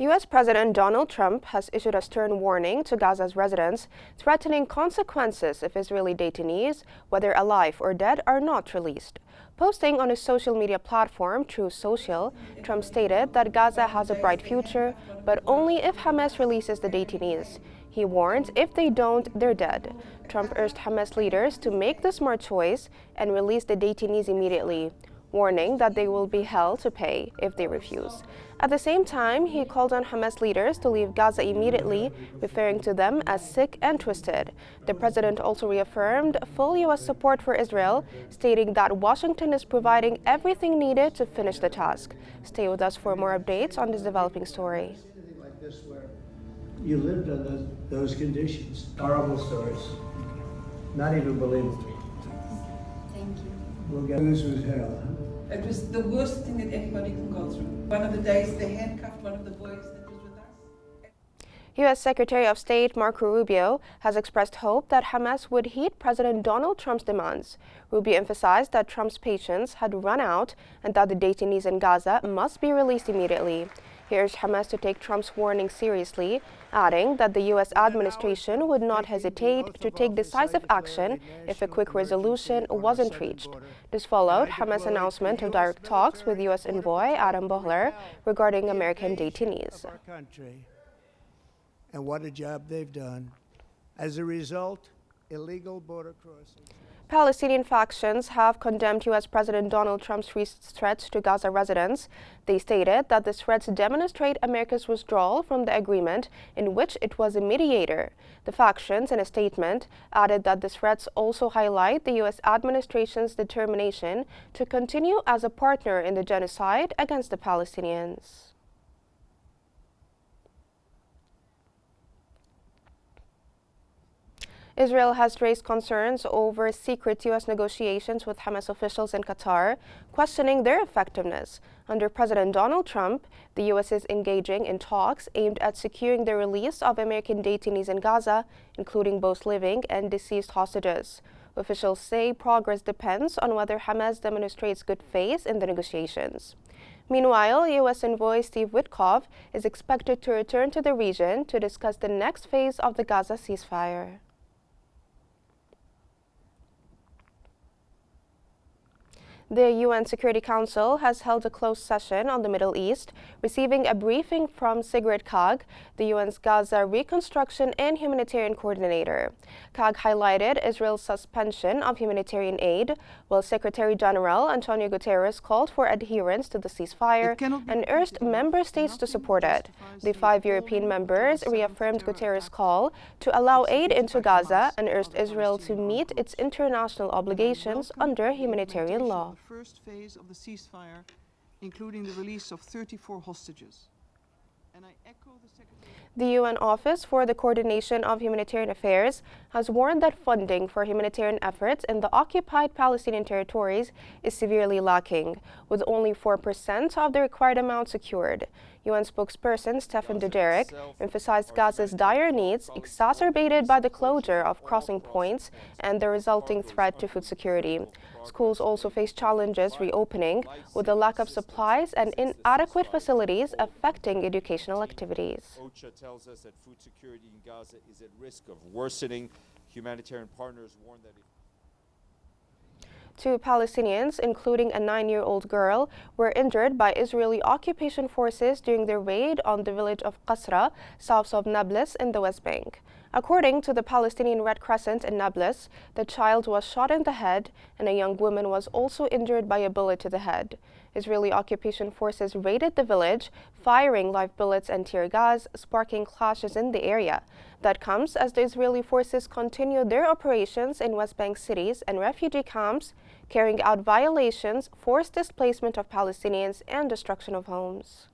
U.S. President Donald Trump has issued a stern warning to Gaza's residents, threatening consequences if Israeli detainees, whether alive or dead, are not released. Posting on his social media platform, Truth Social, Trump stated that Gaza has a bright future, but only if Hamas releases the detainees. He warned if they don't, they're dead. Trump urged Hamas leaders to make the smart choice and release the detainees immediately, warning that they will be held to pay if they refuse. At the same time, he called on Hamas leaders to leave Gaza immediately, referring to them as sick and twisted. The president also reaffirmed full U.S. support for Israel, stating that Washington is providing everything needed to finish the task. Stay with us for more updates on this developing story. You lived under those conditions. Horrible stories. Not even believable. Thank you. We'll get this was hell. It was the worst thing that anybody can go through. One of the days they handcuffed one of the boys that was with us. U.S. Secretary of State Marco Rubio has expressed hope that Hamas would heed President Donald Trump's demands. Rubio emphasized that Trump's patience had run out and that the detainees in Gaza must be released immediately. He urged Hamas to take Trump's warning seriously, adding that the U.S. administration would not hesitate to take decisive action if a quick resolution wasn't reached. This followed Hamas' announcement of direct talks with U.S. envoy Adam Boehler regarding American detainees. And what a job they've done. As a result, illegal border crossings. Palestinian factions have condemned U.S. President Donald Trump's recent threats to Gaza residents. They stated that the threats demonstrate America's withdrawal from the agreement in which it was a mediator. The factions, in a statement, added that the threats also highlight the U.S. administration's determination to continue as a partner in the genocide against the Palestinians. Israel has raised concerns over secret U.S. negotiations with Hamas officials in Qatar, questioning their effectiveness. Under President Donald Trump, the U.S. is engaging in talks aimed at securing the release of American detainees in Gaza, including both living and deceased hostages. Officials say progress depends on whether Hamas demonstrates good faith in the negotiations. Meanwhile, U.S. envoy Steve Witkoff is expected to return to the region to discuss the next phase of the Gaza ceasefire. The UN Security Council has held a closed session on the Middle East, receiving a briefing from Sigrid Kaag, the UN's Gaza Reconstruction and Humanitarian Coordinator. Kaag highlighted Israel's suspension of humanitarian aid, while Secretary General Antonio Guterres called for adherence to the ceasefire and urged member states to support it. The 5 European members reaffirmed Guterres' call to allow aid into Gaza and urged Israel to meet its international obligations under humanitarian law. First phase of the ceasefire, including the release of 34 hostages. And I echo the Secretary. The UN Office for the Coordination of Humanitarian Affairs has warned that funding for humanitarian efforts in the occupied Palestinian territories is severely lacking, with only 4% of the required amount secured. UN spokesperson Stefan Dujarric emphasized Gaza's dire needs, exacerbated by the closure of crossing points and the resulting threat to food security. Schools also face challenges reopening, with a lack of supplies and inadequate facilities affecting educational activities. OCHA tells us that food security in Gaza is at risk of worsening. Humanitarian partners warn that if 2 Palestinians, including a 9-year-old girl, were injured by Israeli occupation forces during their raid on the village of Qasra, south of Nablus in the West Bank. According to the Palestinian Red Crescent in Nablus, the child was shot in the head and a young woman was also injured by a bullet to the head. Israeli occupation forces raided the village, firing live bullets and tear gas, sparking clashes in the area. That comes as the Israeli forces continue their operations in West Bank cities and refugee camps, carrying out violations, forced displacement of Palestinians, and destruction of homes.